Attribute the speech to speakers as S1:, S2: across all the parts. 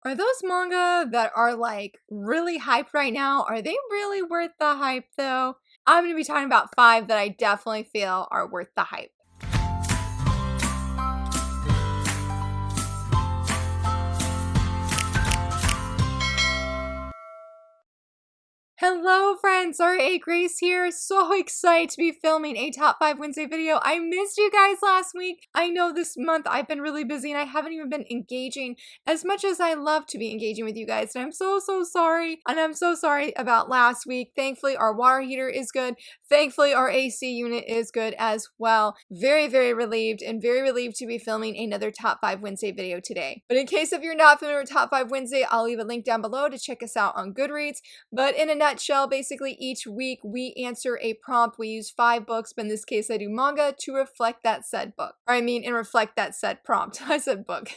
S1: Are those manga that are like really hyped right now, are they really worth the hype though? I'm going to be talking about 5 that I definitely feel are worth the hype. Hello friends, RA Grace here. So excited to be filming a top 5 Wednesday video. I missed you guys last week. I know this month I've been really busy and I haven't even been engaging as much as I love to be engaging with you guys. And I'm so sorry. And I'm so sorry about last week. Thankfully our water heater is good. Thankfully our AC unit is good as well. Very relieved and very relieved to be filming another top 5 Wednesday video today. But in case if you're not familiar with top 5 Wednesday, I'll leave a link down below to check us out on Goodreads. But in a nutshell, basically each week we answer a prompt. We use 5 books, but in this case I do manga to reflect that said book. Or I mean, and reflect that said prompt. I said book.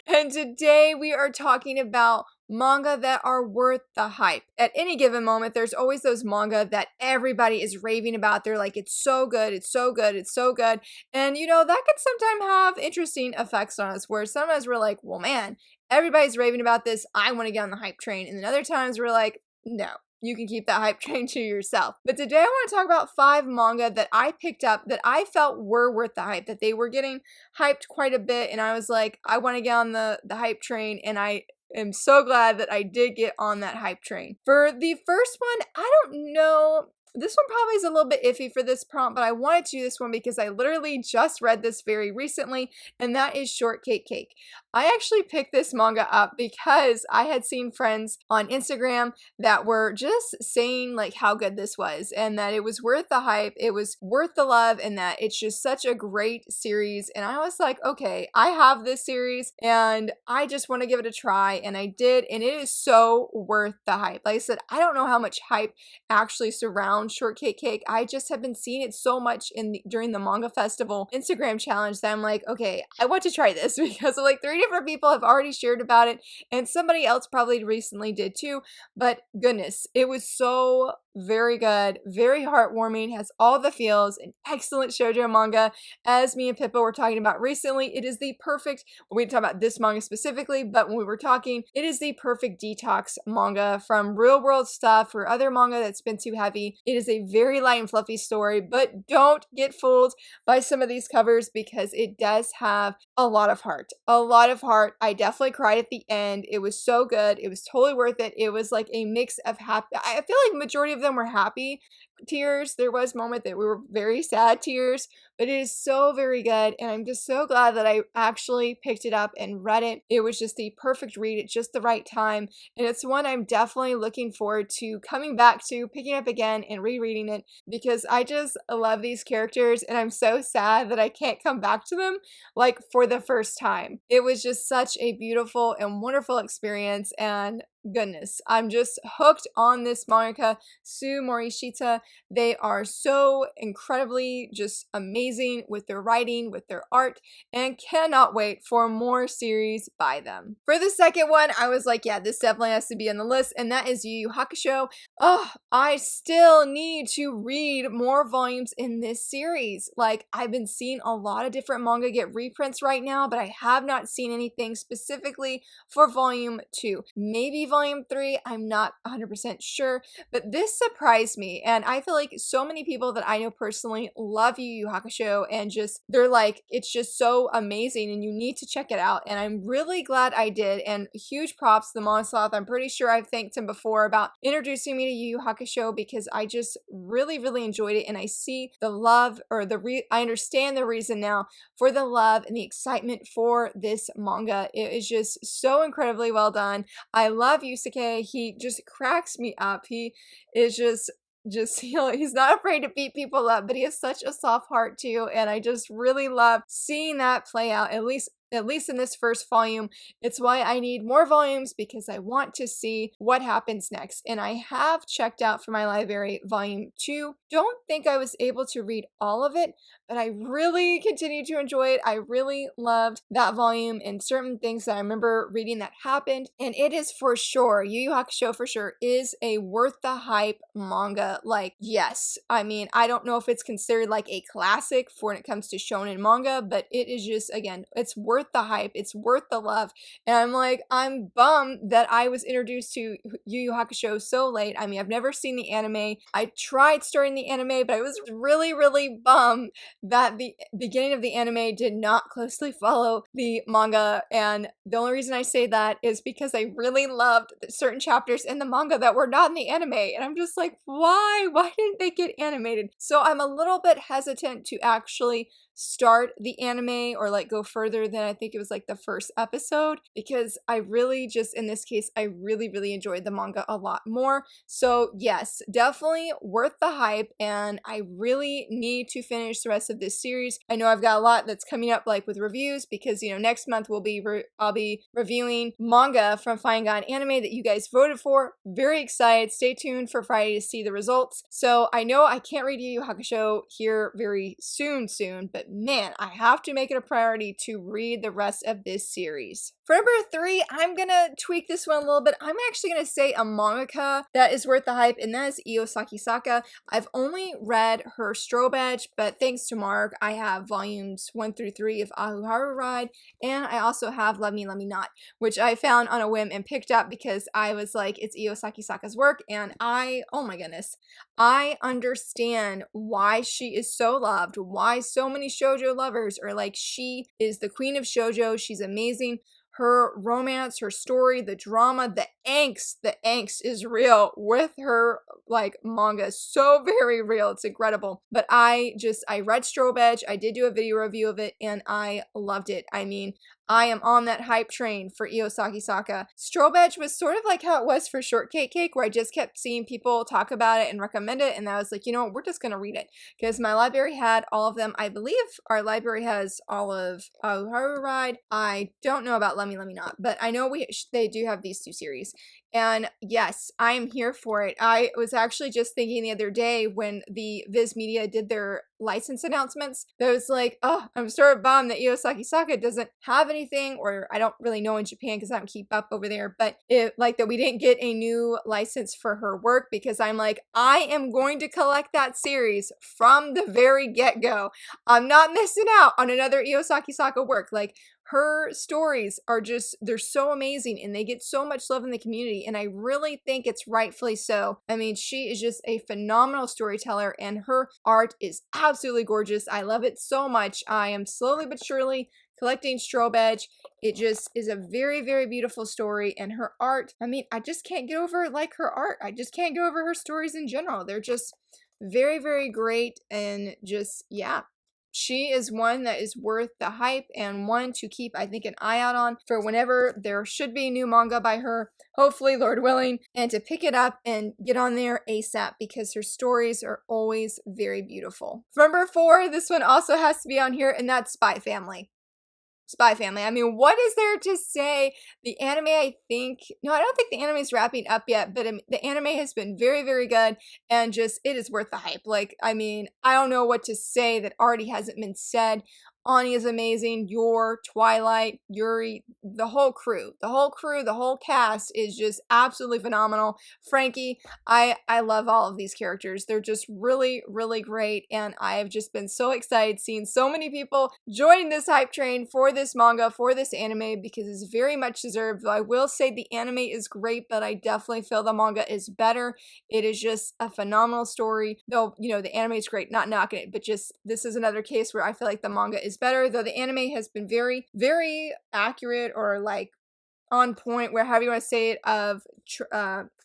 S1: And today we are talking about manga that are worth the hype. At any given moment, there's always those manga that everybody is raving about. They're like, it's so good, it's so good, it's so good. And you know, that can sometimes have interesting effects on us where sometimes we're like, well, man, everybody's raving about this. I want to get on the hype train. And then other times we're like, no, you can keep that hype train to yourself. But today I want to talk about 5 manga that I picked up that I felt were worth the hype, that they were getting hyped quite a bit. And I was like, I want to get on the hype train. And I am so glad that I did get on that hype train. For the first one, I don't know. This one probably is a little bit iffy for this prompt, but I wanted to do this one because I literally just read this very recently, and that is Shortcake Cake. I actually picked this manga up because I had seen friends on Instagram that were just saying like how good this was and that it was worth the hype, it was worth the love, and that it's just such a great series. And I was like, okay, I have this series and I just want to give it a try, and I did, and it is so worth the hype. Like I said, I don't know how much hype actually surrounds Shortcake Cake. I just have been seeing it so much during the manga festival Instagram challenge that I'm like, okay, I want to try this because like 3 different people have already shared about it and somebody else probably recently did too. But goodness, it was so very good, very heartwarming, has all the feels, an excellent shoujo manga. As me and Pippa were talking about recently, it is the perfect, we didn't talk about this manga specifically, but when we were talking, it is the perfect detox manga from real world stuff or other manga that's been too heavy. It is a very light and fluffy story, but don't get fooled by some of these covers because it does have a lot of heart. A lot of heart. I definitely cried at the end. It was so good. It was totally worth it. It was like a mix of happy. I feel like majority of them were happy tears. There was a moment that we were very sad tears, but it is so very good, and I'm just so glad that I actually picked it up and read it. It was just the perfect read at just the right time, and it's one I'm definitely looking forward to coming back to, picking up again and rereading it because I just love these characters, and I'm so sad that I can't come back to them like for the first time. It was just such a beautiful and wonderful experience, and goodness, I'm just hooked on this mangaka, Sue Morishita. They are so incredibly just amazing with their writing, with their art, and cannot wait for more series by them. For the second one, I was like, yeah, this definitely has to be on the list, and that is Yu Yu Hakusho. Oh, I still need to read more volumes in this series. Like, I've been seeing a lot of different manga get reprints right now, but I have not seen anything specifically for volume 2. Maybe volume 3, I'm not 100% sure, but this surprised me, and I feel like so many people that I know personally love Yu Yu Hakusho, and just they're like, it's just so amazing and you need to check it out, and I'm really glad I did. And huge props to the Manga Sloth. I'm pretty sure I've thanked him before about introducing me to Yu Yu Hakusho because I just really enjoyed it, and I see the love, or I understand the reason now for the love and the excitement for this manga. It is just so incredibly well done. I love Yusuke. He just cracks me up. He is just he's not afraid to beat people up, but he has such a soft heart too, and I just really love seeing that play out, at least in this first volume. It's why I need more volumes, because I want to see what happens next. And I have checked out for my library volume 2. Don't think I was able to read all of it, but I really continued to enjoy it. I really loved that volume and certain things that I remember reading that happened. And it is for sure, Yu Yu Hakusho for sure is a worth the hype manga. Like, yes, I mean, I don't know if it's considered like a classic for when it comes to shonen manga, but it is just, again, it's worth worth the hype. It's worth the love. And I'm like, I'm bummed that I was introduced to Yu Yu Hakusho so late. I mean, I've never seen the anime. I tried starting the anime, but I was really, really bummed that the beginning of the anime did not closely follow the manga. And the only reason I say that is because I really loved certain chapters in the manga that were not in the anime. And I'm just like, why? Why didn't they get animated? So I'm a little bit hesitant to actually start the anime or like go further than I think it was like the first episode, because I really just, in this case, I really, really enjoyed the manga a lot more. So yes, definitely worth the hype, and I really need to finish the rest of this series. I know I've got a lot that's coming up, like with reviews, because next month I'll be reviewing manga from Fine God Anime that you guys voted for. Very excited. Stay tuned for Friday to see the results. So I know I can't read Yu Yu Hakusho here very soon, but man, I have to make it a priority to read the rest of this series. For number 3, I'm gonna tweak this one a little bit. I'm actually gonna say a mangaka that is worth the hype, and that is Isaki Saka. I've only read her Strobe Edge, but thanks to Mark, I have volumes 1 through 3 of Ahuharu Ride, and I also have Love Me, Love Me Not, which I found on a whim and picked up because I was like, it's Isaki Saka's work, and oh my goodness, I understand why she is so loved, why so many shoujo lovers are like, she is the queen of shoujo, she's amazing. Her romance, her story, the drama, the angst is real with her, like, manga. So very real. It's incredible. But I read Strobe Edge. I did do a video review of it, and I loved it. I mean, I am on that hype train for Isaki Saka. Strobe Edge was sort of like how it was for Shortcake Cake, where I just kept seeing people talk about it and recommend it, and I was like, we're just gonna read it, because my library had all of them. I believe our library has all of Haru Ride. I don't know about Let Me Not, but I know they do have these 2 series. And yes, I am here for it. I was actually just thinking the other day when the Viz Media did their license announcements, that I was like, oh, I'm sort of bummed that Isaki Saka doesn't have anything, or I don't really know in Japan because I don't keep up over there, but that we didn't get a new license for her work, because I'm like, I am going to collect that series from the very get-go. I'm not missing out on another Isaki Saka work. Like, her stories are just, they're so amazing, and they get so much love in the community, and I really think it's rightfully so. I mean, she is just a phenomenal storyteller, and her art is absolutely gorgeous. I love it so much. I am slowly but surely collecting Strobe Edge. It just is a very, very beautiful story, and her art, I mean, I just can't get over like her art. I just can't get over her stories in general. They're just very, very great, and just, yeah. She is one that is worth the hype, and one to keep, I think, an eye out on for whenever there should be new manga by her, hopefully, Lord willing, and to pick it up and get on there ASAP, because her stories are always very beautiful. Number 4, this one also has to be on here, and that's Spy Family. Spy Family. I mean, what is there to say? The anime, I don't think the anime is wrapping up yet, but the anime has been very, very good, and just, it is worth the hype. Like, I mean, I don't know what to say that already hasn't been said. Ani is amazing. Yor, Twilight, Yuri, the whole crew, the whole cast is just absolutely phenomenal. Frankie, I love all of these characters. They're just really, really great, and I have just been so excited seeing so many people joining this hype train for this manga, for this anime, because it's very much deserved. Though I will say the anime is great, but I definitely feel the manga is better. It is just a phenomenal story, though, the anime is great, not knocking it, but just, this is another case where I feel like the manga is better, though the anime has been very, very accurate, or like on point, where however you want to say it, of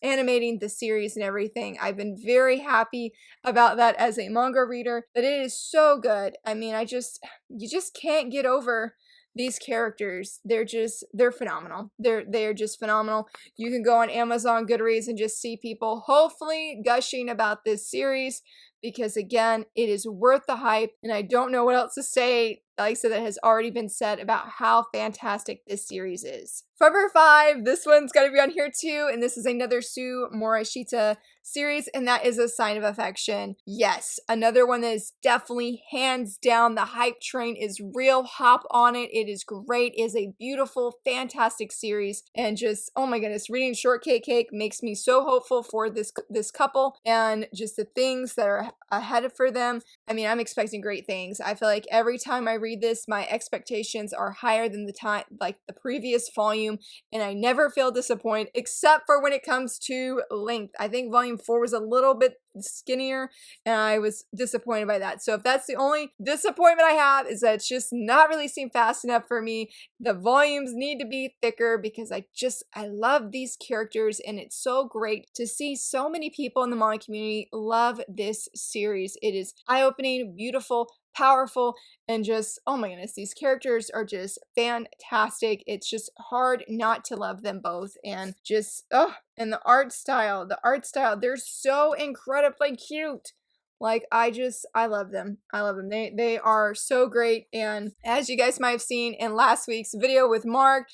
S1: animating the series and everything. I've been very happy about that as a manga reader, but it is so good. I mean, you just can't get over these characters. They're phenomenal. They're just phenomenal. You can go on Amazon Goodreads and just see people hopefully gushing about this series, because again, it is worth the hype, and I don't know what else to say, like I said, that has already been said about how fantastic this series is. For number 5, this one's got to be on here too, and this is another Sue Morishita series, and that is A Sign of Affection. Yes, another one that is definitely hands down, the hype train is real. Hop on it. It is great. It is a beautiful, fantastic series, and just, oh my goodness, reading Shortcake Cake makes me so hopeful for this couple, and just the things that are ahead for them. I mean, I'm expecting great things. I feel like every time I read read this, my expectations are higher than the time, like the previous volume, and I never feel disappointed, except for when it comes to length. I think volume 4 was a little bit skinnier, and I was disappointed by that. So if that's the only disappointment I have, is that it's just not releasing fast enough for me. The volumes need to be thicker because I love these characters, and it's so great to see so many people in the manga community love this series. It is eye-opening, beautiful, powerful, and just, oh my goodness, these characters are just fantastic. It's just hard not to love them both, and just, oh, and the art style, they're so incredibly cute. Like, I love them. I love them. They are so great. And as you guys might have seen in last week's video with Mark,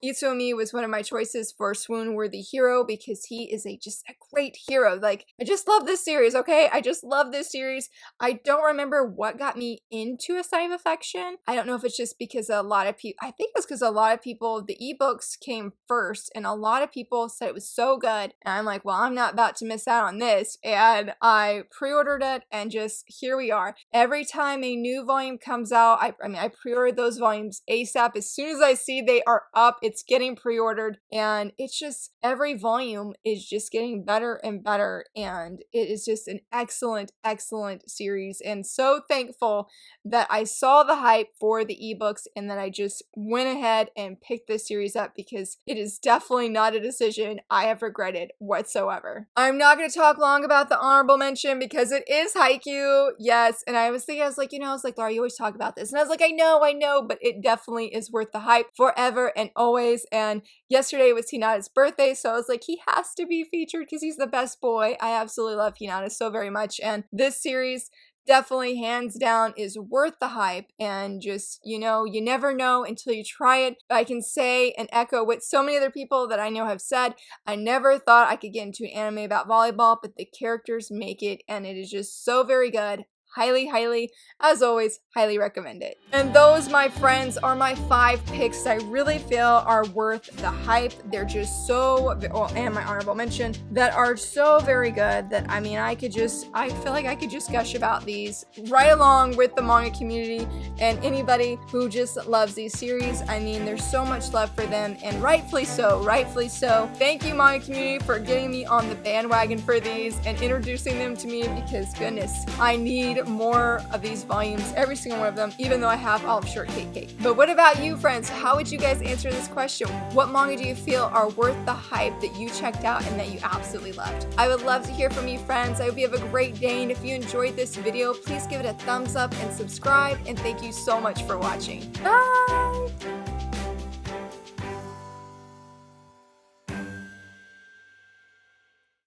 S1: Itsuomi was one of my choices for swoon-worthy hero because he is just a great hero. Like, I just love this series, okay? I just love this series. I don't remember what got me into A Sign of Affection. I don't know if it's just because a lot of people, I think it's because a lot of people, the ebooks came first, and a lot of people said it was so good. And I'm like, well, I'm not about to miss out on this. And I pre-ordered it, and just here we are. Every time a new volume comes out, I pre-ordered those volumes ASAP. As soon as I see they are up, it's getting pre-ordered, and it's just, every volume is just getting better and better, and it is just an excellent, excellent series. And so thankful that I saw the hype for the ebooks and that I just went ahead and picked this series up, because it is definitely not a decision I have regretted whatsoever. I'm not going to talk long about the honorable mention because it is Haikyuu, yes, and I was like, Laura, you always talk about this, and I was like, I know, but it definitely is worth the hype forever and always. And yesterday was Hinata's birthday, so I was like, he has to be featured because he's the best boy. I absolutely love Hinata so very much, and this series definitely, hands down, is worth the hype. And just, you never know until you try it. But I can say and echo what so many other people that I know have said, I never thought I could get into an anime about volleyball, but the characters make it, and it is just so very good. Highly, as always, highly recommend it. And those, my friends, are my 5 picks I really feel are worth the hype. They're just so, and my honorable mention, that are so very good that, I feel like I could just gush about these right along with the manga community and anybody who just loves these series. There's so much love for them, and rightfully so. Thank you, manga community, for getting me on the bandwagon for these and introducing them to me, because goodness, I need more of these volumes, every single one of them, even though I have all of Shortcake Cake. But what about you, friends? How would you guys answer this question? What manga do you feel are worth the hype that you checked out and that you absolutely loved? I would love to hear from you, friends. I hope you have a great day, and if you enjoyed this video, please give it a thumbs up and subscribe, and thank you so much for watching. Bye!